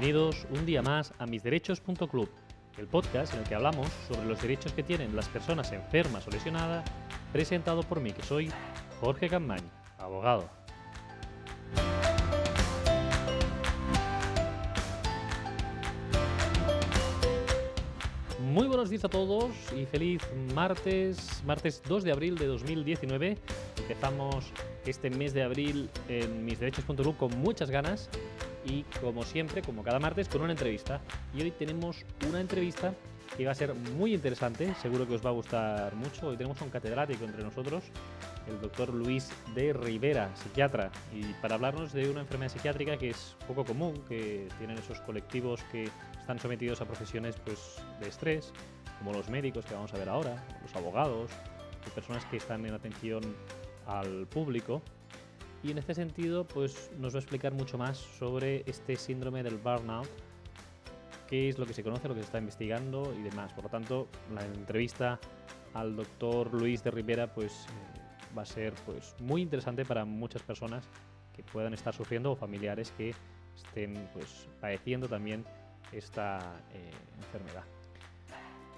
Bienvenidos un día más a misderechos.club, el podcast en el que hablamos sobre los derechos que tienen las personas enfermas o lesionadas, presentado por mí, que soy Jorge Campaña, abogado. Muy buenos días a todos y feliz martes 2 de abril de 2019. Empezamos este mes de abril en misderechos.club con muchas ganas y, como siempre, como cada martes, con una entrevista. Y hoy tenemos una entrevista que va a ser muy interesante, seguro que os va a gustar mucho. Hoy tenemos a un catedrático entre nosotros, el doctor Luis de Rivera, psiquiatra, y para hablarnos de una enfermedad psiquiátrica que es poco común, que tienen esos colectivos que están sometidos a profesiones pues, de estrés, como los médicos que vamos a ver ahora, los abogados, y personas que están en atención al público. Y en este sentido, pues nos va a explicar mucho más sobre este síndrome del burnout, qué es lo que se conoce, lo que se está investigando y demás. Por lo tanto, la entrevista al doctor Luis de Rivera pues va a ser pues muy interesante para muchas personas que puedan estar sufriendo o familiares que estén pues padeciendo también esta enfermedad.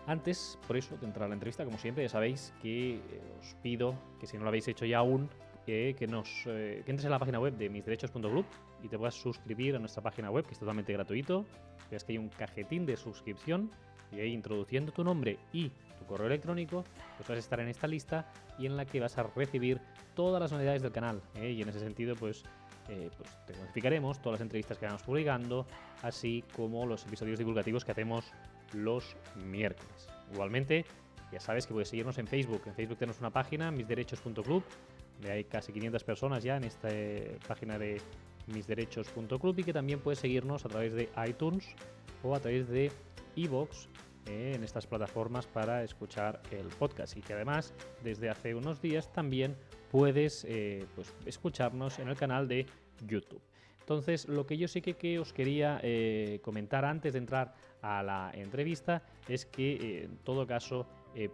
Antes, por eso, de entrar a la entrevista, como siempre, ya sabéis que os pido que si no lo habéis hecho ya aún, que entres en la página web de misderechos.club y te puedas suscribir a nuestra página web, que es totalmente gratuito. Veas que hay un cajetín de suscripción y ahí, introduciendo tu nombre y tu correo electrónico, pues vas a estar en esta lista y en la que vas a recibir todas las novedades del canal, y en ese sentido pues te notificaremos todas las entrevistas que vamos publicando, así como los episodios divulgativos que hacemos los miércoles. Igualmente, ya sabes que puedes seguirnos en Facebook. En Facebook tenemos una página, misderechos.club, donde hay casi 500 personas ya en esta página de misderechos.club, y que también puedes seguirnos a través de iTunes o a través de iVoox, en estas plataformas para escuchar el podcast, y que además desde hace unos días también puedes pues escucharnos en el canal de YouTube. Entonces, lo que yo sí que os quería comentar antes de entrar a la entrevista es que en todo caso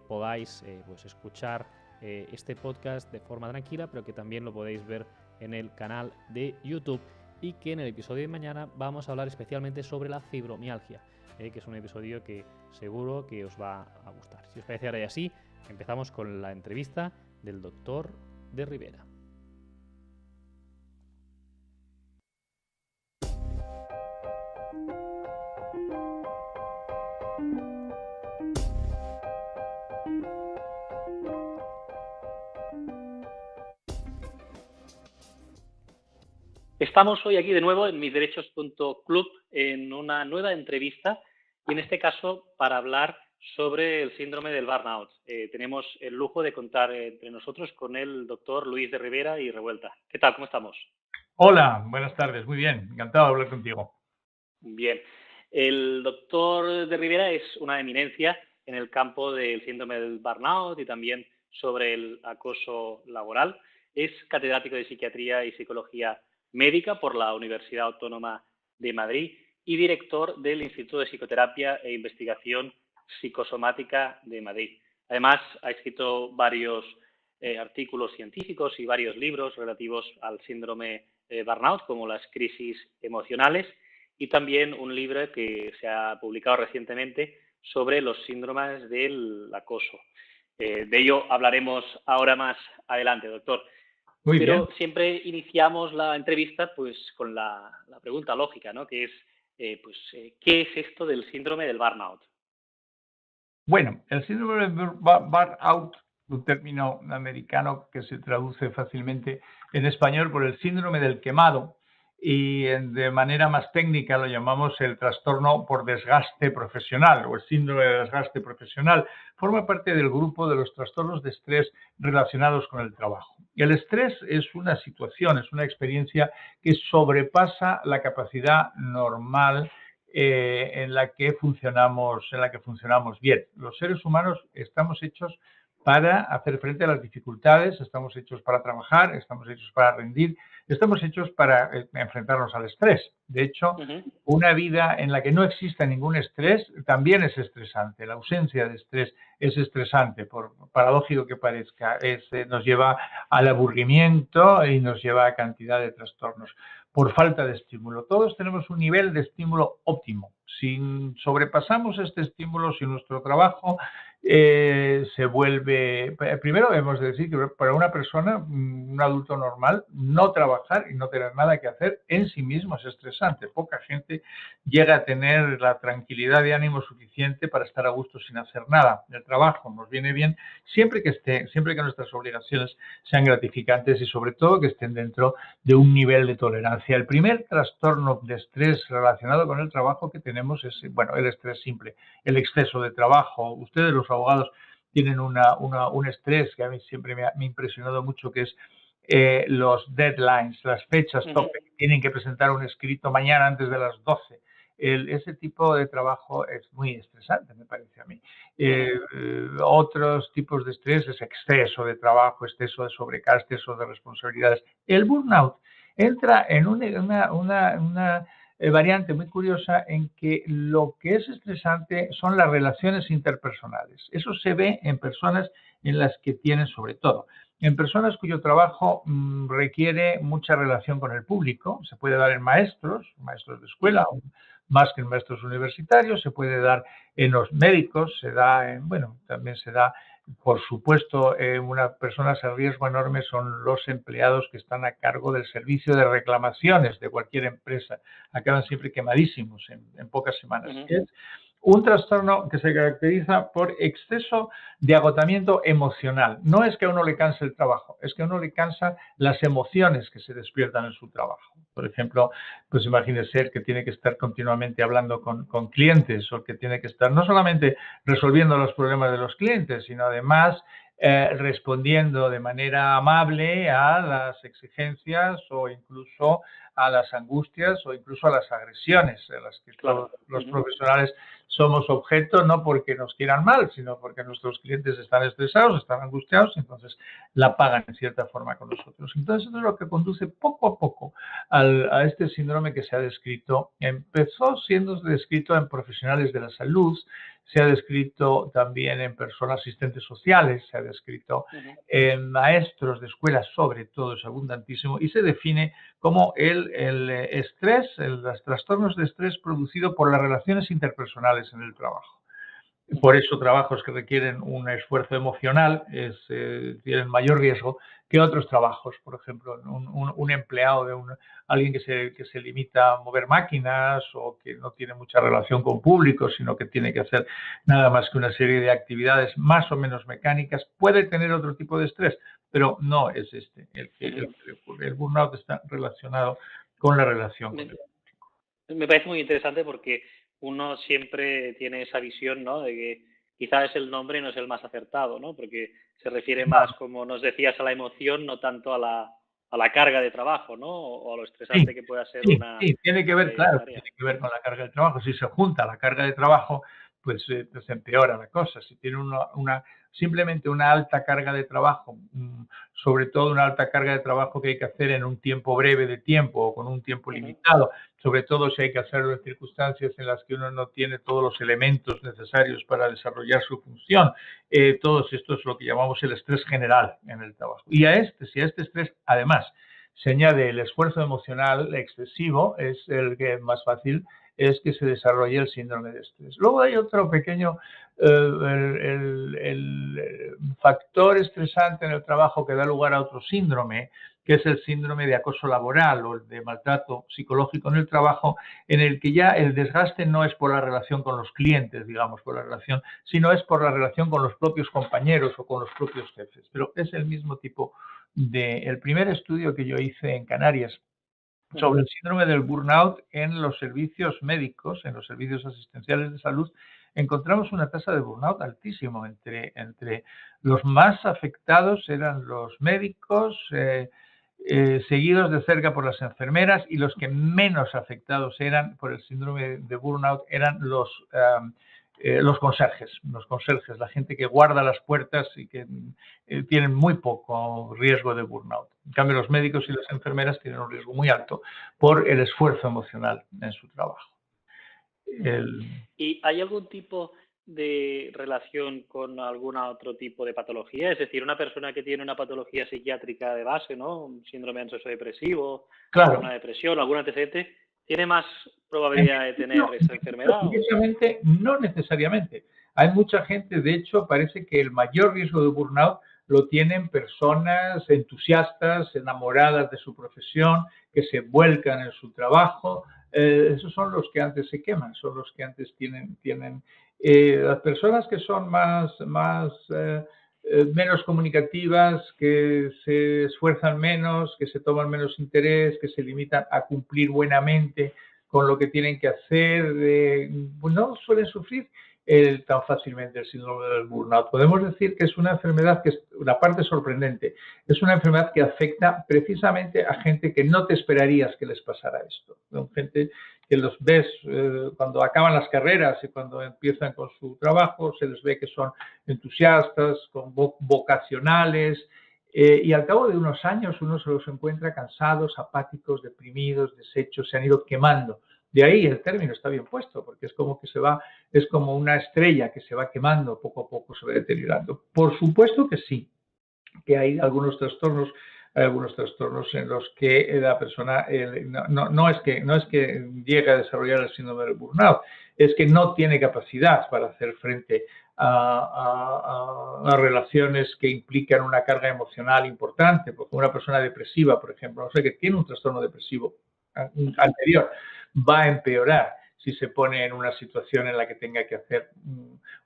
podáis pues escuchar este podcast de forma tranquila, pero que también lo podéis ver en el canal de YouTube, y que en el episodio de mañana vamos a hablar especialmente sobre la fibromialgia, que es un episodio que seguro que os va a gustar. Si os parece, ahora y así, empezamos con la entrevista del doctor de Rivera. Estamos hoy aquí de nuevo en misderechos.club en una nueva entrevista, y en este caso para hablar sobre el síndrome del burnout. Tenemos el lujo de contar entre nosotros con el doctor Luis de Rivera y Revuelta. ¿Qué tal? ¿Cómo estamos? Hola, buenas tardes. Muy bien, encantado de hablar contigo. Bien. El doctor de Rivera es una eminencia en el campo del síndrome del burnout y también sobre el acoso laboral. Es catedrático de Psiquiatría y Psicología Médica por la Universidad Autónoma de Madrid y director del Instituto de Psicoterapia e Investigación Psicosomática de Madrid. Además, ha escrito varios artículos científicos y varios libros relativos al síndrome burnout, como las crisis emocionales, y también un libro que se ha publicado recientemente sobre los síndromes del acoso. De ello hablaremos ahora más adelante, doctor. Muy Pero bien. siempre iniciamos la entrevista pues con la pregunta lógica, ¿no? Que es, ¿qué es esto del síndrome del burnout? Bueno, el síndrome de burnout, un término americano que se traduce fácilmente en español por el síndrome del quemado, y de manera más técnica lo llamamos el trastorno por desgaste profesional o el síndrome de desgaste profesional. Forma parte del grupo de los trastornos de estrés relacionados con el trabajo. Y el estrés es una situación, es una experiencia que sobrepasa la capacidad normal en la que funcionamos bien. Los seres humanos estamos hechos para hacer frente a las dificultades, estamos hechos para trabajar, estamos hechos para rendir, estamos hechos para enfrentarnos al estrés. De hecho, una vida en la que no exista ningún estrés también es estresante. La ausencia de estrés es estresante, por paradójico que parezca. Nos lleva al aburrimiento y nos lleva a cantidad de trastornos. por falta de estímulo. Todos tenemos un nivel de estímulo óptimo. Si sobrepasamos este estímulo, si nuestro trabajo se vuelve... Primero debemos decir que para una persona, un adulto normal, no trabajar y no tener nada que hacer en sí mismo es estresante. Poca gente llega a tener la tranquilidad de ánimo suficiente para estar a gusto sin hacer nada. El trabajo nos viene bien siempre que nuestras obligaciones sean gratificantes y sobre todo que estén dentro de un nivel de tolerancia. El primer trastorno de estrés relacionado con el trabajo que tenemos es, bueno, el estrés simple, el exceso de trabajo. Ustedes, los abogados, tienen un estrés que a mí siempre me ha impresionado mucho, que es los deadlines, las fechas tope. Tienen que presentar un escrito mañana antes de las 12. Ese tipo de trabajo es muy estresante, me parece a mí. Otros tipos de estrés es exceso de trabajo, exceso de sobrecarga, exceso de responsabilidades. El burnout entra en una variante muy curiosa en que lo que es estresante son las relaciones interpersonales. Eso se ve en personas en las que tienen, sobre todo, en personas cuyo trabajo requiere mucha relación con el público. Se puede dar en maestros de escuela, más que en maestros universitarios, se puede dar en los médicos, se da en, bueno, también se da, por supuesto, una personas a riesgo enorme son los empleados que están a cargo del servicio de reclamaciones de cualquier empresa. Acaban siempre quemadísimos en pocas semanas. Es un trastorno que se caracteriza por exceso de agotamiento emocional. No es que a uno le canse el trabajo, es que a uno le cansan las emociones que se despiertan en su trabajo. Por ejemplo, pues imagínese que tiene que estar continuamente hablando con clientes o que tiene que estar no solamente resolviendo los problemas de los clientes, sino además respondiendo de manera amable a las exigencias o incluso a las angustias o incluso a las agresiones de las que todos los profesionales somos objeto, no porque nos quieran mal, sino porque nuestros clientes están estresados, están angustiados, entonces la pagan en cierta forma con nosotros. Entonces, eso es lo que conduce poco a poco a este síndrome que se ha descrito. Empezó siendo descrito en profesionales de la salud, se ha descrito también en personas asistentes sociales, se ha descrito en maestros de escuelas, sobre todo, es abundantísimo, y se define como el estrés, los trastornos de estrés producido por las relaciones interpersonales en el trabajo. Por eso trabajos que requieren un esfuerzo emocional tienen mayor riesgo que otros trabajos. Por ejemplo, un empleado de alguien que se limita a mover máquinas o que no tiene mucha relación con público, sino que tiene que hacer nada más que una serie de actividades más o menos mecánicas, puede tener otro tipo de estrés, pero no es este. El burnout está relacionado con la relación con el público. Me parece muy interesante porque uno siempre tiene esa visión, ¿no? De que quizás es el nombre y no es el más acertado, ¿no? Porque se refiere más, como nos decías, a la emoción, no tanto a la carga de trabajo, ¿no? O a lo estresante que pueda ser una tiene que ver, claro, tarea. tiene que ver con la carga de trabajo. Si se junta la carga de trabajo, pues se empeora la cosa. Si tiene simplemente una alta carga de trabajo, sobre todo una alta carga de trabajo que hay que hacer en un tiempo breve de tiempo o con un tiempo limitado, sobre todo si hay que hacerlo en circunstancias en las que uno no tiene todos los elementos necesarios para desarrollar su función. Todo esto es lo que llamamos el estrés general en el trabajo. Y si a este estrés, además, se añade el esfuerzo emocional excesivo, es el que más fácil es que se desarrolle el síndrome de estrés. Luego hay otro pequeño el factor estresante en el trabajo que da lugar a otro síndrome, que es el síndrome de acoso laboral o el de maltrato psicológico en el trabajo, en el que ya el desgaste no es por la relación con los clientes, digamos, por la relación, sino es por la relación con los propios compañeros o con los propios jefes. Pero es el mismo tipo el primer estudio que yo hice en Canarias sobre el síndrome del burnout en los servicios médicos, en los servicios asistenciales de salud, encontramos una tasa de burnout altísimo. Entre los más afectados eran los médicos, seguidos de cerca por las enfermeras, y los que menos afectados eran por el síndrome de burnout eran los conserjes, la gente que guarda las puertas y que tienen muy poco riesgo de burnout. En cambio, los médicos y las enfermeras tienen un riesgo muy alto por el esfuerzo emocional en su trabajo. ¿Y hay algún tipo de relación con algún otro tipo de patología? Es decir, una persona que tiene una patología psiquiátrica de base, ¿no? Un síndrome ansioso-depresivo, Claro. una depresión, algún antecedente, ¿tiene más probabilidad de tener No, esta enfermedad? curiosamente, no necesariamente. Hay mucha gente, de hecho, parece que el mayor riesgo de burnout lo tienen personas entusiastas, enamoradas de su profesión, que se vuelcan en su trabajo. Esos son los que antes se queman, son los que antes tienen las personas que son menos comunicativas, que se esfuerzan menos, que se toman menos interés, que se limitan a cumplir buenamente con lo que tienen que hacer, pues no suelen sufrir tan fácilmente el síndrome del burnout. Podemos decir que es una enfermedad que es una parte sorprendente. Es una enfermedad que afecta precisamente a gente que no te esperarías que les pasara esto. Son gente que los ves cuando acaban las carreras y cuando empiezan con su trabajo, se les ve que son entusiastas, vocacionales, y al cabo de unos años uno se los encuentra cansados, apáticos, deprimidos, deshechos, se han ido quemando. De ahí el término está bien puesto, porque es como que es como una estrella que se va quemando, poco a poco se va deteriorando. Por supuesto que sí, que hay algunos trastornos en los que la persona no es que llegue a desarrollar el síndrome del burnout, es que no tiene capacidad para hacer frente a relaciones que implican una carga emocional importante, porque una persona depresiva, por ejemplo, no sé, que tiene un trastorno depresivo anterior, va a empeorar si se pone en una situación en la que tenga que hacer,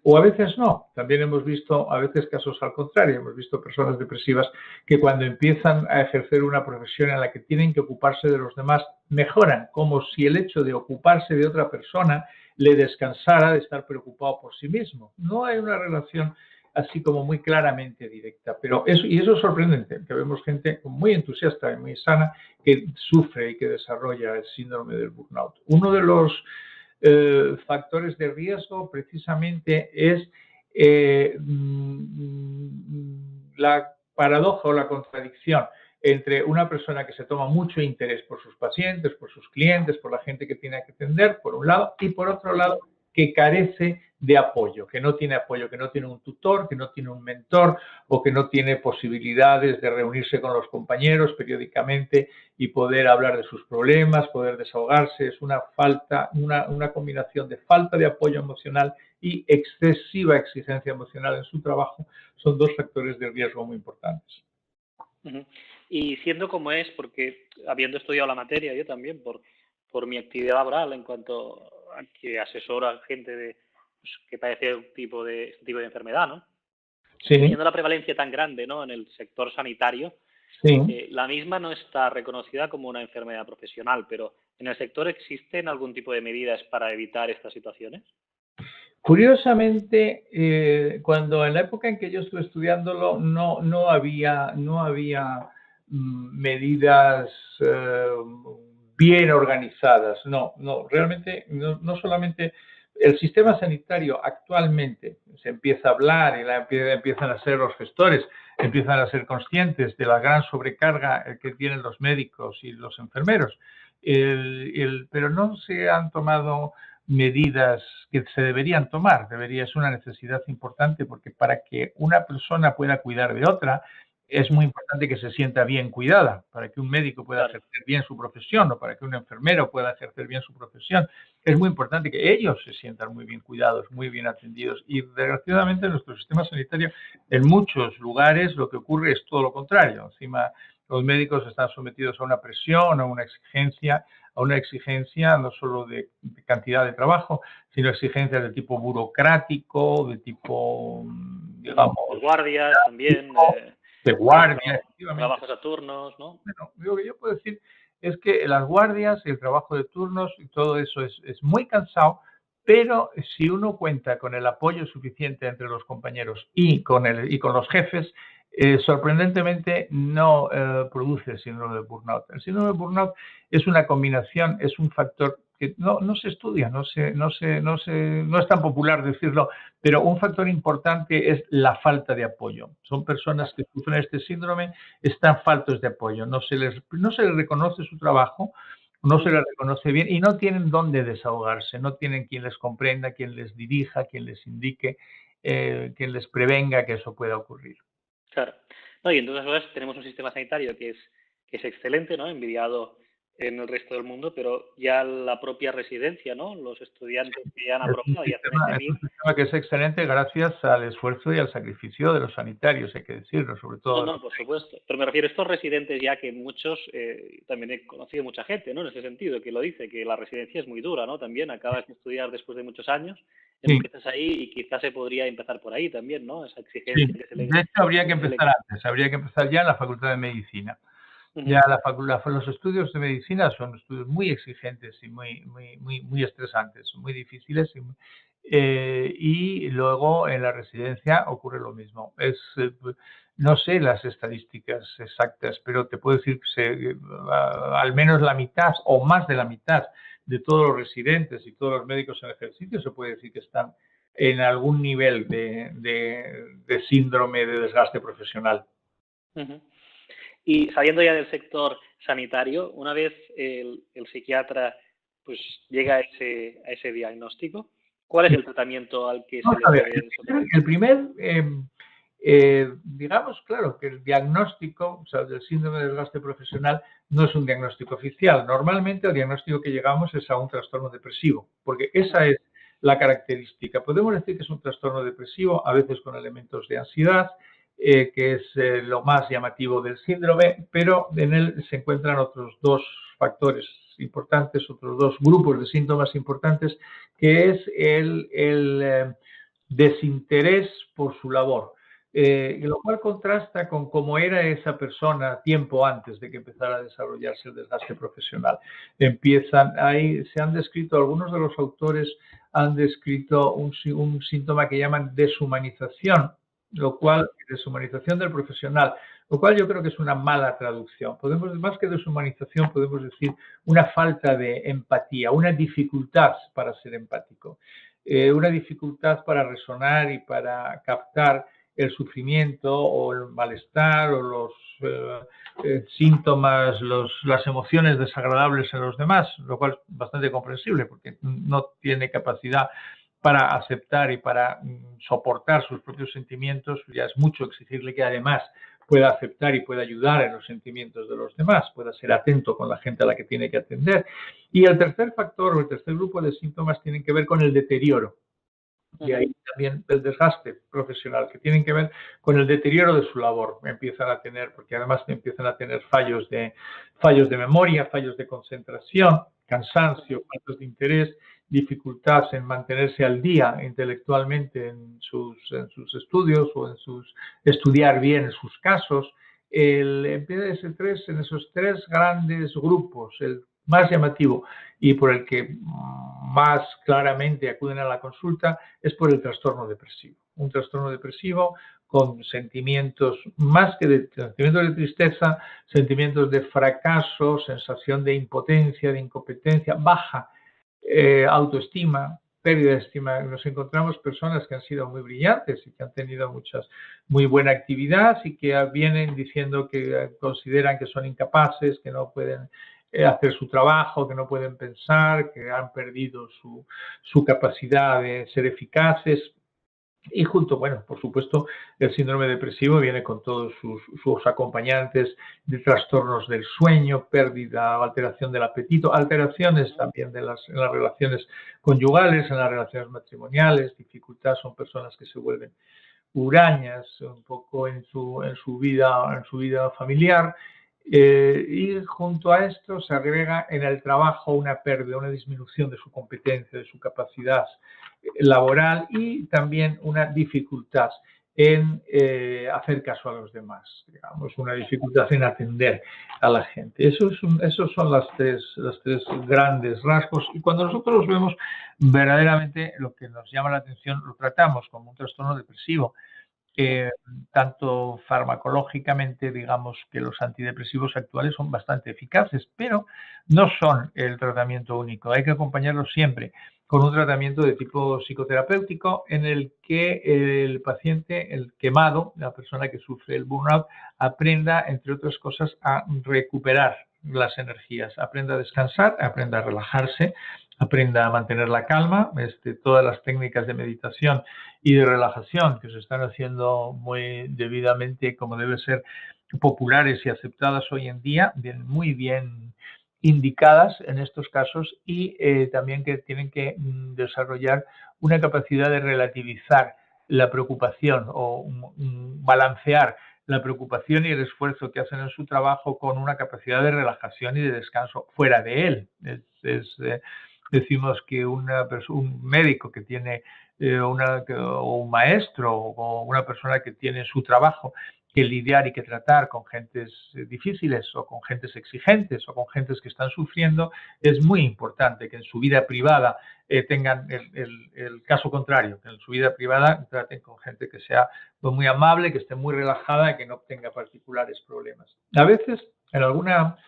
o a veces no. También hemos visto a veces casos al contrario, hemos visto personas depresivas que cuando empiezan a ejercer una profesión en la que tienen que ocuparse de los demás, mejoran, como si el hecho de ocuparse de otra persona le descansara de estar preocupado por sí mismo. No hay una relación así como muy claramente directa, pero eso es sorprendente, que vemos gente muy entusiasta y muy sana que sufre y que desarrolla el síndrome del burnout. Uno de los factores de riesgo precisamente es la paradoja o la contradicción entre una persona que se toma mucho interés por sus pacientes, por sus clientes, por la gente que tiene que atender, por un lado, y por otro lado, que carece de apoyo, que no tiene un tutor, que no tiene un mentor o que no tiene posibilidades de reunirse con los compañeros periódicamente y poder hablar de sus problemas, poder desahogarse. Es una combinación de falta de apoyo emocional y excesiva exigencia emocional en su trabajo. Son dos factores de riesgo muy importantes. Y siendo como es, porque habiendo estudiado la materia, yo también, por mi actividad laboral en cuanto a que asesoro a gente que padece este tipo de enfermedad, ¿no? Sí. Siendo la prevalencia tan grande, ¿no?, en el sector sanitario, sí. La misma no está reconocida como una enfermedad profesional, pero ¿en el sector existen algún tipo de medidas para evitar estas situaciones? Curiosamente, cuando en la época en que yo estuve estudiándolo no había medidas bien organizadas. No, realmente no solamente el sistema sanitario actualmente se empieza a hablar y empiezan a ser los gestores, empiezan a ser conscientes de la gran sobrecarga que tienen los médicos y los enfermeros, pero no se han tomado medidas que se deberían tomar. Es una necesidad importante porque para que una persona pueda cuidar de otra, es muy importante que se sienta bien cuidada. Para que un médico pueda ejercer bien su profesión o para que un enfermero pueda ejercer bien su profesión, es muy importante que ellos se sientan muy bien cuidados, muy bien atendidos. Y desgraciadamente en nuestro sistema sanitario, en muchos lugares, lo que ocurre es todo lo contrario. Encima, los médicos están sometidos a una presión, a una exigencia no solo de cantidad de trabajo, sino exigencias de tipo burocrático, de tipo, digamos... De guardias también. De guardia, efectivamente. Trabajos a turnos, ¿no? Bueno, lo que yo puedo decir es que las guardias, el trabajo de turnos y todo eso es muy cansado, pero si uno cuenta con el apoyo suficiente entre los compañeros y con los jefes, sorprendentemente no produce el síndrome de burnout. El síndrome de burnout es una combinación, es un factor que no se estudia, no es tan popular decirlo, pero un factor importante es la falta de apoyo. Son personas que sufren este síndrome, están faltos de apoyo, no se les reconoce su trabajo, no se les reconoce bien y no tienen dónde desahogarse, no tienen quien les comprenda, quien les dirija, quien les indique, quien les prevenga que eso pueda ocurrir. Claro. No, y en todas horas tenemos un sistema sanitario que es excelente, ¿no? Envidiado en el resto del mundo, pero ya la propia residencia, ¿no? Los estudiantes que ya han aprobado y hacen ese Es un MIR. sistema que es excelente gracias al esfuerzo y al sacrificio de los sanitarios, hay que decirlo, sobre No, todo no, por supuesto. Pero me refiero a estos residentes ya que muchos, también he conocido mucha gente, ¿no? En ese sentido, que lo dice, que la residencia es muy dura, ¿no? También acabas de estudiar después de muchos años, sí, empiezas ahí y quizás se podría empezar por ahí también, ¿no? Esa sí. exigencia De hecho, habría que que se le... empezar antes, habría que empezar ya en la Facultad de Medicina. Ujú, Ya los estudios de medicina son estudios muy exigentes y muy estresantes, muy difíciles. Y luego en la residencia ocurre lo mismo. No sé las estadísticas exactas, pero te puedo decir que al menos la mitad o más de la mitad de todos los residentes y todos los médicos en ejercicio se puede decir que están en algún nivel de síndrome de desgaste profesional. ujú. Y saliendo ya del sector sanitario, una vez el psiquiatra pues llega a ese diagnóstico, ¿cuál es el tratamiento al que se Vamos le a ver, debe someter? digamos, claro, que el diagnóstico, o sea, del síndrome de desgaste profesional no es un diagnóstico oficial. Normalmente el diagnóstico que llegamos es a un trastorno depresivo, porque esa es la característica. Podemos decir que es un trastorno depresivo, a veces con elementos de ansiedad, que es lo más llamativo del síndrome, pero en él se encuentran otros dos factores importantes, otros dos grupos de síntomas importantes, que es el desinterés por su labor, lo cual contrasta con cómo era esa persona tiempo antes de que empezara a desarrollarse el desgaste profesional. Se han descrito, algunos de los autores han descrito un síntoma que llaman deshumanización, deshumanización del profesional, lo cual yo creo que es una mala traducción. Más que deshumanización, podemos decir una falta de empatía, una dificultad para ser empático, una dificultad para resonar y para captar el sufrimiento o el malestar o los síntomas, las emociones desagradables en los demás, lo cual es bastante comprensible porque no tiene capacidad para aceptar y para soportar sus propios sentimientos. Ya es mucho exigirle que además pueda aceptar y pueda ayudar en los sentimientos de los demás, pueda ser atento con la gente a la que tiene que atender. Y el tercer factor o el tercer grupo de síntomas tienen que ver con el deterioro. Y ahí también el desgaste profesional, que tienen que ver con el deterioro de su labor. Empiezan a tener, porque además empiezan a tener fallos de memoria, fallos de concentración, cansancio, faltas de interés, dificultad en mantenerse al día intelectualmente en sus estudios o estudiar bien sus casos. Empieza en esos tres grandes grupos, el más llamativo y por el que más claramente acuden a la consulta es por el trastorno depresivo. Un trastorno depresivo con sentimientos, más que de sentimientos de tristeza, sentimientos de fracaso, sensación de impotencia, de incompetencia, baja autoestima, pérdida de estima. Nos encontramos personas que han sido muy brillantes y que han tenido muy buena actividad y que vienen diciendo que consideran que son incapaces, que no pueden hacer su trabajo, que no pueden pensar, que han perdido su capacidad de ser eficaces. Y bueno, por supuesto, el síndrome depresivo viene con todos sus acompañantes de trastornos del sueño, pérdida o alteración del apetito, alteraciones también en las relaciones conyugales, en las relaciones matrimoniales, dificultad, son personas que se vuelven hurañas un poco en su vida familiar. Y junto a esto se agrega en el trabajo una pérdida, una disminución de su competencia, de su capacidad laboral y también una dificultad en hacer caso a los demás, digamos, una dificultad en atender a la gente. Esos son los tres grandes rasgos y cuando nosotros los vemos, verdaderamente lo que nos llama la atención lo tratamos como un trastorno depresivo. Tanto farmacológicamente, digamos que los antidepresivos actuales son bastante eficaces, pero no son el tratamiento único. Hay que acompañarlos siempre con un tratamiento de tipo psicoterapéutico en el que el paciente, el quemado, la persona que sufre el burnout, aprenda, entre otras cosas, a recuperar las energías. Aprenda a descansar, aprenda a relajarse, aprenda a mantener la calma. Todas las técnicas de meditación y de relajación que se están haciendo muy debidamente, como debe ser, populares y aceptadas hoy en día, vienen muy bien indicadas en estos casos, y también que tienen que desarrollar una capacidad de relativizar la preocupación o balancear la preocupación y el esfuerzo que hacen en su trabajo con una capacidad de relajación y de descanso fuera de él. Decimos que un médico que tiene o un maestro o una persona que tiene su trabajo que lidiar y que tratar con gentes difíciles o con gentes exigentes o con gentes que están sufriendo, es muy importante que en su vida privada tengan el caso contrario, que en su vida privada traten con gente que sea muy amable, que esté muy relajada y que no tenga particulares problemas. A veces, en alguna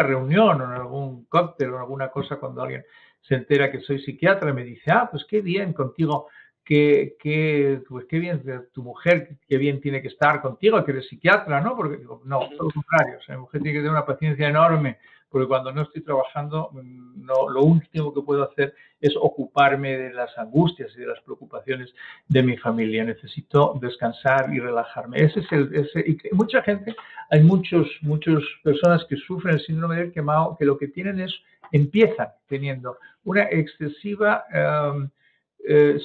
reunión o en algún cóctel o en alguna cosa, cuando alguien se entera que soy psiquiatra, me dice, pues qué bien contigo, pues qué bien tu mujer, qué bien tiene que estar contigo, que eres psiquiatra, ¿no? Porque digo, no, todo lo contrario. O sea, mi mujer tiene que tener una paciencia enorme, porque cuando no estoy trabajando, lo último que puedo hacer es ocuparme de las angustias y de las preocupaciones de mi familia. Necesito descansar y relajarme. Y mucha gente, hay muchas personas que sufren el síndrome del quemado, que lo que tienen empiezan teniendo una excesiva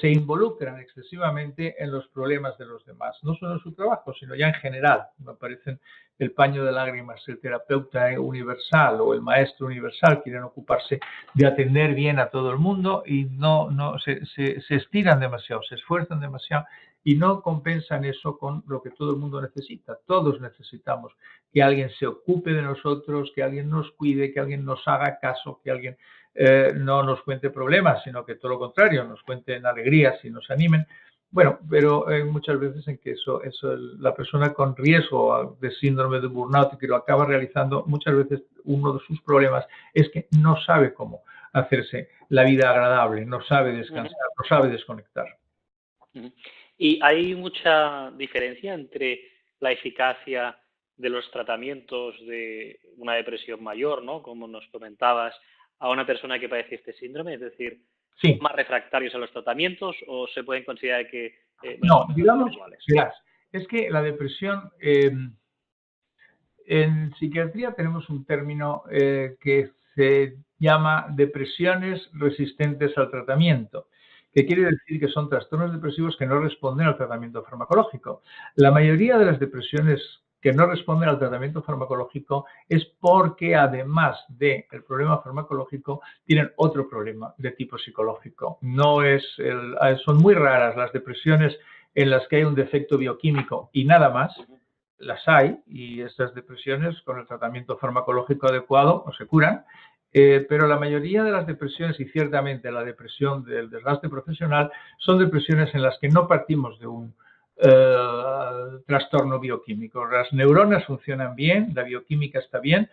se involucran excesivamente en los problemas de los demás, no solo en su trabajo, sino ya en general. Me parecen el paño de lágrimas, el terapeuta universal o el maestro universal, quieren ocuparse de atender bien a todo el mundo y se estiran demasiado, se esfuerzan demasiado y no compensan eso con lo que todo el mundo necesita. Todos necesitamos que alguien se ocupe de nosotros, que alguien nos cuide, que alguien nos haga caso, que alguien no nos cuente problemas, sino que todo lo contrario, nos cuenten alegrías y nos animen. Bueno, pero hay muchas veces en que la persona con riesgo de síndrome de burnout y que lo acaba realizando, muchas veces uno de sus problemas es que no sabe cómo hacerse la vida agradable, no sabe descansar, no sabe desconectar. ¿Y hay mucha diferencia entre la eficacia de los tratamientos de una depresión mayor, ¿no? Como nos comentabas, a una persona que padece este síndrome? Es decir, sí, ¿más refractarios a los tratamientos o se pueden considerar que no, digamos, verás, es que la depresión, en psiquiatría tenemos un término que se llama depresiones resistentes al tratamiento, que quiere decir que son trastornos depresivos que no responden al tratamiento farmacológico. La mayoría de las depresiones que no responden al tratamiento farmacológico es porque, además del problema farmacológico, tienen otro problema de tipo psicológico. Son muy raras las depresiones en las que hay un defecto bioquímico y nada más. Las hay, y estas depresiones con el tratamiento farmacológico adecuado no se curan, pero la mayoría de las depresiones, y ciertamente la depresión del desgaste profesional, son depresiones en las que no partimos de un trastorno bioquímico. Las neuronas funcionan bien, la bioquímica está bien.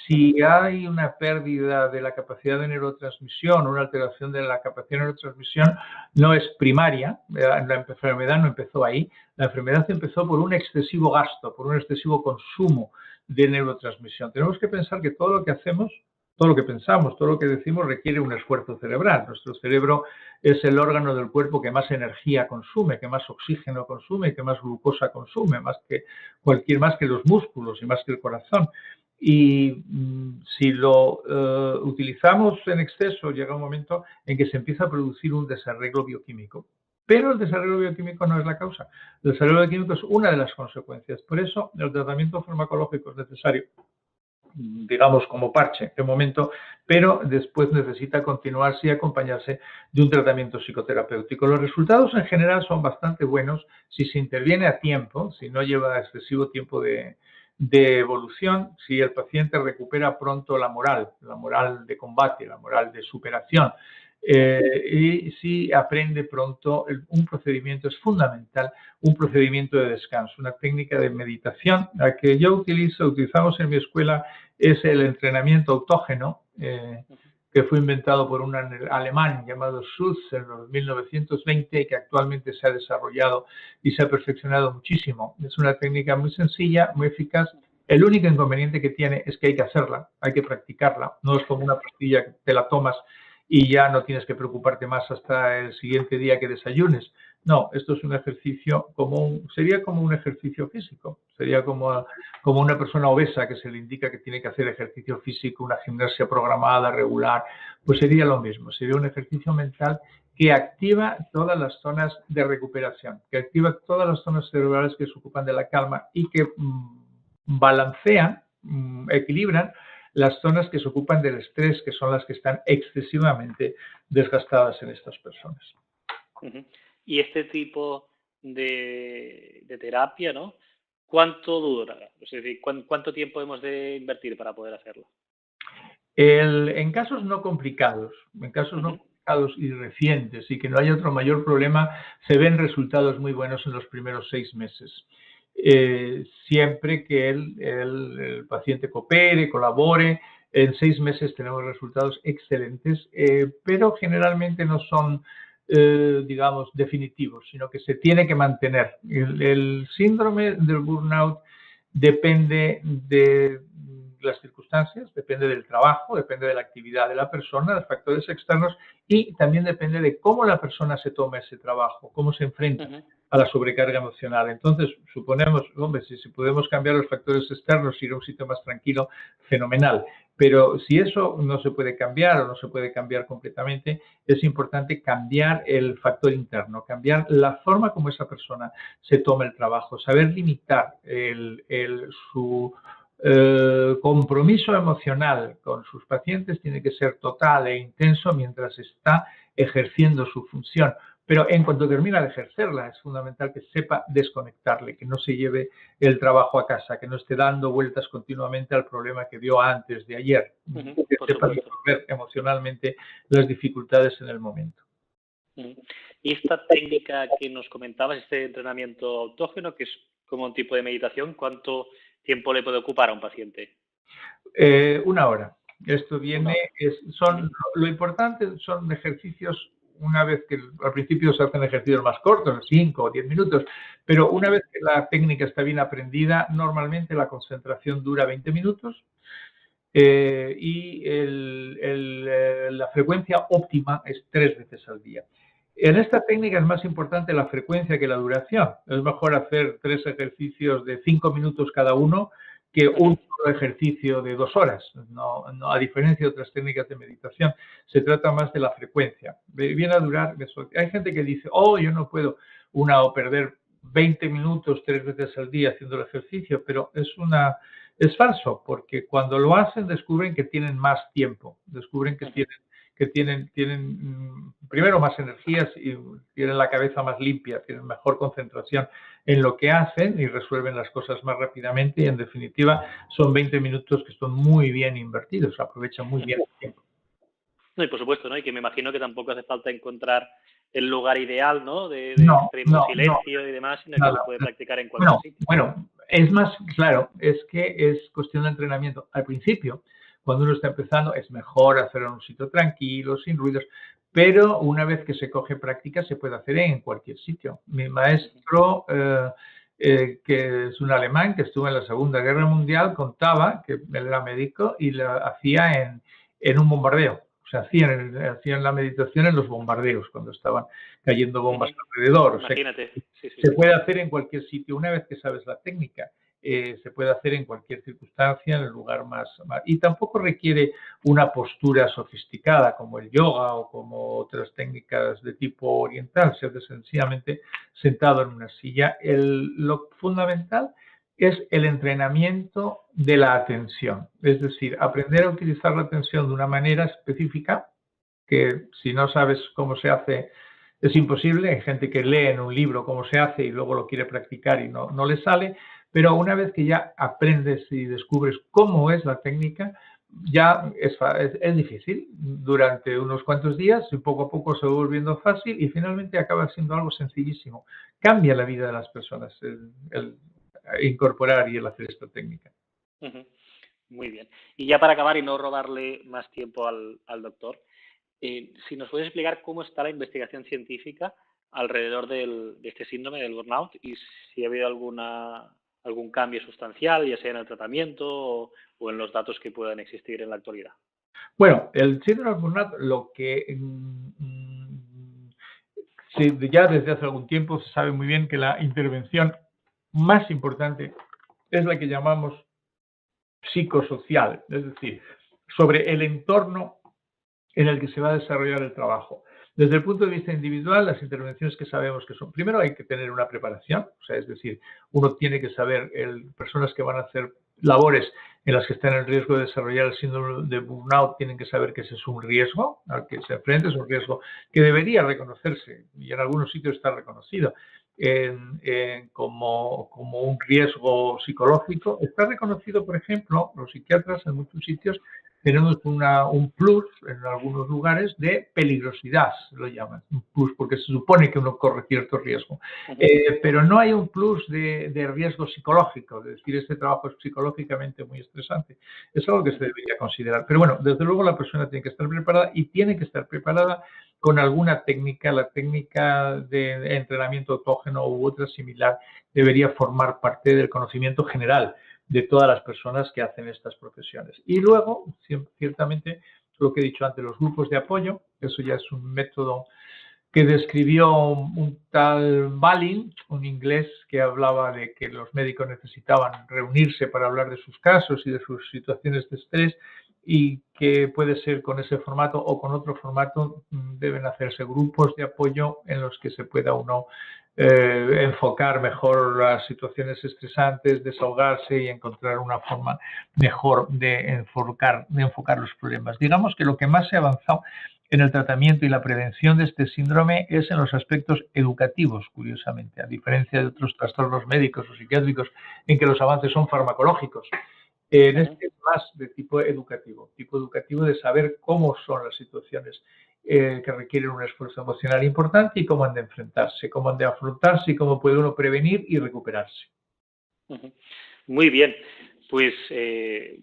Si hay una pérdida de la capacidad de neurotransmisión, una alteración de la capacidad de neurotransmisión, no es primaria, la enfermedad no empezó ahí, la enfermedad empezó por un excesivo gasto, por un excesivo consumo de neurotransmisión. Tenemos que pensar que todo lo que hacemos, todo lo que pensamos, todo lo que decimos requiere un esfuerzo cerebral. Nuestro cerebro es el órgano del cuerpo que más energía consume, que más oxígeno consume, que más glucosa consume, más que los músculos y más que el corazón. Y si lo utilizamos en exceso, llega un momento en que se empieza a producir un desarreglo bioquímico. Pero el desarreglo bioquímico no es la causa. El desarreglo bioquímico es una de las consecuencias. Por eso el tratamiento farmacológico es necesario, digamos, como parche de momento, pero después necesita continuarse y acompañarse de un tratamiento psicoterapéutico. Los resultados en general son bastante buenos si se interviene a tiempo, si no lleva excesivo tiempo de evolución, si el paciente recupera pronto la moral de combate, la moral de superación, y si aprende pronto un procedimiento, es fundamental, un procedimiento de descanso, una técnica de meditación. La que yo utilizamos en mi escuela es el entrenamiento autógeno, que fue inventado por un alemán llamado Schultz en los 1920 y que actualmente se ha desarrollado y se ha perfeccionado muchísimo. Es una técnica muy sencilla, muy eficaz, El único inconveniente que tiene es que hay que hacerla, hay que practicarla. No es como una pastilla que te la tomas y ya no tienes que preocuparte más hasta el siguiente día que desayunes. No, esto es un ejercicio sería como un ejercicio físico. Sería como una persona obesa que se le indica que tiene que hacer ejercicio físico, una gimnasia programada, regular. Pues sería lo mismo. Sería un ejercicio mental que activa todas las zonas de recuperación, que activa todas las zonas cerebrales que se ocupan de la calma y que balancean, equilibran las zonas que se ocupan del estrés, que son las que están excesivamente desgastadas en estas personas. Y este tipo de terapia, ¿no? ¿Cuánto dura? Es decir, ¿cuánto tiempo hemos de invertir para poder hacerlo? En casos no complicados, y recientes y que no haya otro mayor problema, se ven resultados muy buenos en los primeros 6 meses. Siempre que el paciente coopere, colabore, en 6 meses tenemos resultados excelentes, pero generalmente no son, digamos, definitivos, sino que se tiene que mantener. El síndrome del burnout depende de las circunstancias, depende del trabajo, depende de la actividad de la persona, de factores externos y también depende de cómo la persona se toma ese trabajo, cómo se enfrenta a la sobrecarga emocional. Entonces, suponemos, hombre, si podemos cambiar los factores externos, ir a un sitio más tranquilo, fenomenal. Pero si eso no se puede cambiar o no se puede cambiar completamente, es importante cambiar el factor interno, cambiar la forma como esa persona se toma el trabajo, saber limitar su compromiso emocional con sus pacientes tiene que ser total e intenso mientras está ejerciendo su función. Pero en cuanto termina de ejercerla, es fundamental que sepa desconectarle, que no se lleve el trabajo a casa, que no esté dando vueltas continuamente al problema que vio antes de ayer, que sepa resolver emocionalmente las dificultades en el momento. Y esta técnica que nos comentabas, este entrenamiento autógeno, que es como un tipo de meditación, ¿cuánto tiempo le puede ocupar a un paciente? 1 hora. Esto viene, lo importante son ejercicios, una vez que al principio se hacen ejercicios más cortos, 5 o 10 minutos, pero una vez que la técnica está bien aprendida, normalmente la concentración dura 20 minutos y la frecuencia óptima es 3 veces al día. En esta técnica es más importante la frecuencia que la duración. Es mejor hacer 3 ejercicios de 5 minutos cada uno que un solo ejercicio de 2 horas. No, a diferencia de otras técnicas de meditación, se trata más de la frecuencia. Viene a durar, hay gente que dice, yo no puedo perder 20 minutos 3 veces al día haciendo el ejercicio, pero es falso, porque cuando lo hacen descubren que tienen más tiempo, descubren que tienen primero más energías y tienen la cabeza más limpia, tienen mejor concentración en lo que hacen y resuelven las cosas más rápidamente y en definitiva son 20 minutos que son muy bien invertidos, aprovechan muy bien el tiempo. No, y por supuesto, ¿no? Y que me imagino que tampoco hace falta encontrar el lugar ideal, ¿no? De extremo silencio y demás, sino que se puede practicar en cualquier sitio. Bueno, es más, claro, es que es cuestión de entrenamiento. Al principio, cuando uno está empezando, es mejor hacerlo en un sitio tranquilo, sin ruidos, pero una vez que se coge práctica, se puede hacer en cualquier sitio. Mi maestro, que es un alemán que estuvo en la Segunda Guerra Mundial, contaba que él era médico y lo hacía en un bombardeo. O sea, hacían la meditación en los bombardeos, cuando estaban cayendo bombas alrededor. Imagínate. Se puede hacer en cualquier sitio. Una vez que sabes la técnica, se puede hacer en cualquier circunstancia, en el lugar más... Y tampoco requiere una postura sofisticada como el yoga o como otras técnicas de tipo oriental. Se hace sencillamente sentado en una silla. Lo fundamental es el entrenamiento de la atención, es decir, aprender a utilizar la atención de una manera específica, que si no sabes cómo se hace es imposible. Hay gente que lee en un libro cómo se hace y luego lo quiere practicar y no le sale, pero una vez que ya aprendes y descubres cómo es la técnica, ya es difícil durante unos cuantos días y poco a poco se va volviendo fácil y finalmente acaba siendo algo sencillísimo. Cambia la vida de las personas el incorporar y el hacer esta técnica. Muy bien. Y ya para acabar y no robarle más tiempo al doctor, si nos puedes explicar cómo está la investigación científica alrededor de este síndrome del burnout y si ha habido algún cambio sustancial, ya sea en el tratamiento o en los datos que puedan existir en la actualidad. Bueno, el síndrome de burnout, lo que ya desde hace algún tiempo se sabe muy bien que la intervención más importante es la que llamamos psicosocial, es decir, sobre el entorno en el que se va a desarrollar el trabajo. Desde el punto de vista individual, las intervenciones que sabemos que son, primero hay que tener una preparación, o sea, es decir, uno tiene que saber, personas que van a hacer labores en las que están en riesgo de desarrollar el síndrome de burnout tienen que saber que ese es un riesgo al que se enfrenta, es un riesgo que debería reconocerse y en algunos sitios está reconocido como un riesgo psicológico. Está reconocido, por ejemplo, los psiquiatras en muchos sitios tenemos un plus en algunos lugares de peligrosidad, lo llaman, un plus, porque se supone que uno corre cierto riesgo. Pero no hay un plus de riesgo psicológico, es decir, este trabajo es psicológicamente muy estresante. Es algo que se debería considerar. Pero bueno, desde luego la persona tiene que estar preparada y tiene que estar preparada con alguna técnica. La técnica de entrenamiento autógeno u otra similar debería formar parte del conocimiento general de todas las personas que hacen estas profesiones. Y luego, ciertamente, lo que he dicho antes, los grupos de apoyo, eso ya es un método que describió un tal Balin, un inglés que hablaba de que los médicos necesitaban reunirse para hablar de sus casos y de sus situaciones de estrés y que puede ser con ese formato o con otro formato, deben hacerse grupos de apoyo en los que se pueda uno enfocar mejor las situaciones estresantes, desahogarse y encontrar una forma mejor de enfocar los problemas. Digamos que lo que más se ha avanzado en el tratamiento y la prevención de este síndrome es en los aspectos educativos, curiosamente, a diferencia de otros trastornos médicos o psiquiátricos en que los avances son farmacológicos. En este es más de tipo educativo de saber cómo son las situaciones que requieren un esfuerzo emocional importante y cómo han de enfrentarse, cómo han de afrontarse y cómo puede uno prevenir y recuperarse. Muy bien, pues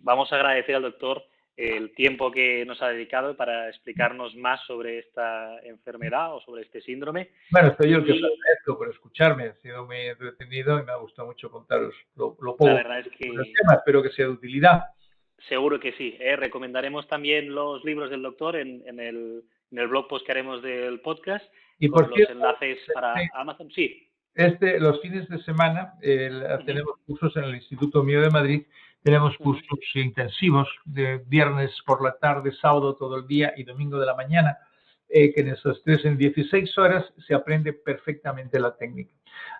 vamos a agradecer al doctor el tiempo que nos ha dedicado para explicarnos más sobre esta enfermedad o sobre este síndrome. Bueno, estoy yo el que os agradezco por escucharme, ha sido muy entretenido y me ha gustado mucho contaros lo poco la verdad es que del tema, espero que sea de utilidad. Seguro que sí. Recomendaremos también los libros del doctor en el blog post que haremos del podcast Y con por los cierto, enlaces para Amazon. Sí. Los fines de semana tenemos cursos en el Instituto Mío de Madrid, tenemos cursos intensivos de viernes por la tarde, sábado todo el día y domingo de la mañana, que en 16 horas se aprende perfectamente la técnica.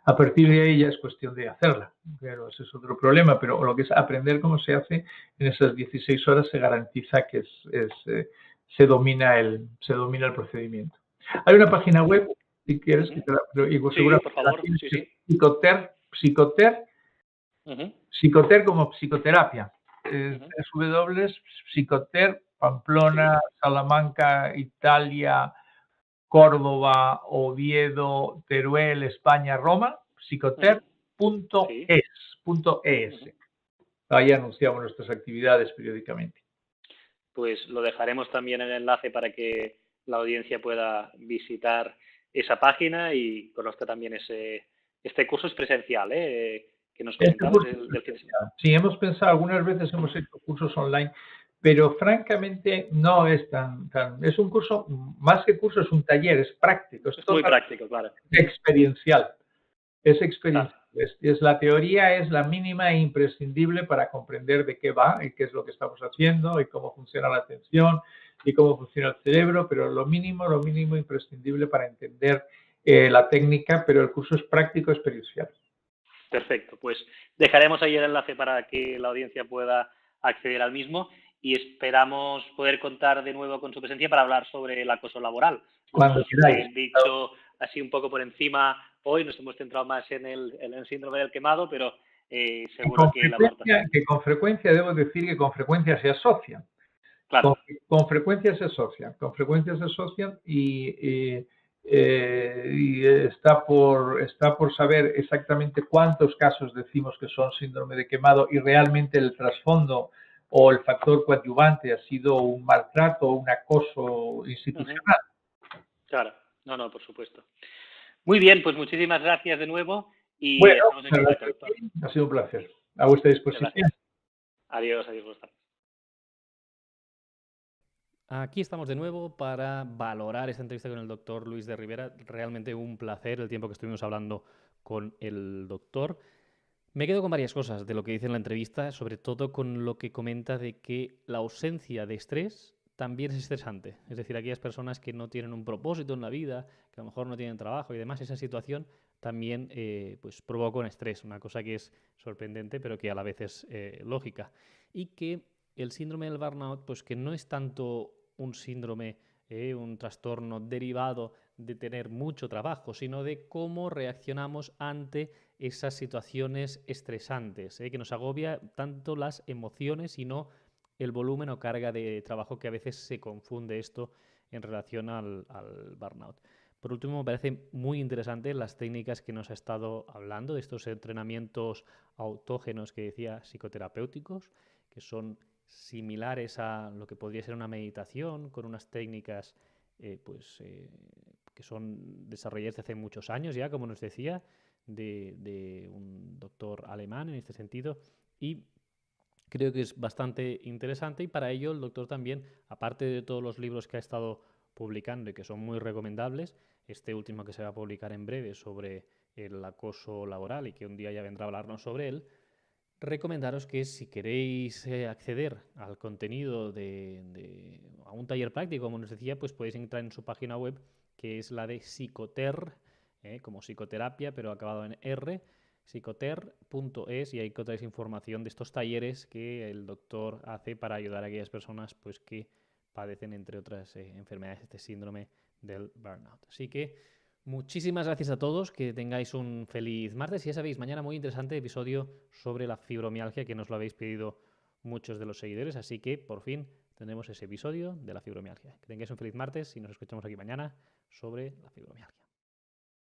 A partir de ahí ya es cuestión de hacerla, pero ese es otro problema, pero lo que es aprender cómo se hace en esas 16 horas se garantiza que se domina el procedimiento. Hay una página web, si quieres, que te la digo, sí, por favor. Sí. Psicoter como psicoterapia. Psicoter, Pamplona, Salamanca, Italia, Córdoba, Oviedo, Teruel, España, Roma, psicoter.es. Ahí anunciamos nuestras actividades periódicamente. Pues lo dejaremos también en el enlace para que la audiencia pueda visitar esa página y conozca también este curso es presencial, que nos comentabas del fin de semana. Sí, hemos pensado, algunas veces hemos hecho cursos online, pero francamente no es tan es un curso, más que curso, es un taller, es práctico. Es muy práctico, claro. Experiencial. Es experiencial. La teoría es la mínima e imprescindible para comprender de qué va y qué es lo que estamos haciendo y cómo funciona la atención y cómo funciona el cerebro, pero lo mínimo imprescindible para entender la técnica, pero el curso es práctico experiencial. Perfecto, pues dejaremos ahí el enlace para que la audiencia pueda acceder al mismo y esperamos poder contar de nuevo con su presencia para hablar sobre el acoso laboral. Cuando queráis. Dicho así un poco por encima, hoy nos hemos centrado más en el síndrome del quemado, pero seguro que con frecuencia, debo decir que con frecuencia se asocian. Claro. Con frecuencia se asocian y está por saber exactamente cuántos casos decimos que son síndrome de quemado y realmente el trasfondo o el factor coadyuvante ha sido un maltrato o un acoso institucional. Claro, no, por supuesto. Muy bien, pues muchísimas gracias de nuevo Y Bueno, estamos en contacto, doctor. ha sido un placer. A vuestra disposición. Gracias. Adiós, adiós, buenas tardes. Aquí estamos de nuevo para valorar esta entrevista con el doctor Luis de Rivera. Realmente un placer el tiempo que estuvimos hablando con el doctor. Me quedo con varias cosas de lo que dice en la entrevista, sobre todo con lo que comenta de que la ausencia de estrés también es estresante. Es decir, aquellas personas que no tienen un propósito en la vida, que a lo mejor no tienen trabajo y demás, esa situación también pues provoca un estrés, una cosa que es sorprendente pero que a la vez es lógica. Y que el síndrome del burnout, pues que no es tanto un síndrome, un trastorno derivado de tener mucho trabajo, sino de cómo reaccionamos ante esas situaciones estresantes, que nos agobia tanto las emociones y no el volumen o carga de trabajo, que a veces se confunde esto en relación al burnout. Por último, me parece muy interesante las técnicas que nos ha estado hablando, de estos entrenamientos autógenos que decía psicoterapéuticos, que son similares a lo que podría ser una meditación, con unas técnicas que son desarrolladas desde hace muchos años ya, como nos decía, de un doctor alemán en este sentido, y creo que es bastante interesante, y para ello el doctor también, aparte de todos los libros que ha estado publicando y que son muy recomendables, este último que se va a publicar en breve sobre el acoso laboral y que un día ya vendrá a hablarnos sobre él, recomendaros que si queréis acceder al contenido a un taller práctico, como nos decía, pues podéis entrar en su página web, que es la de Psicoter, como psicoterapia, pero acabado en R, psicoter.es, y ahí encontráis información de estos talleres que el doctor hace para ayudar a aquellas personas pues, que padecen, entre otras enfermedades, este síndrome del burnout. Así que muchísimas gracias a todos, que tengáis un feliz martes. Y ya sabéis, mañana muy interesante episodio sobre la fibromialgia, que nos lo habéis pedido muchos de los seguidores, así que por fin tendremos ese episodio de la fibromialgia. Que tengáis un feliz martes y nos escuchamos aquí mañana sobre la fibromialgia.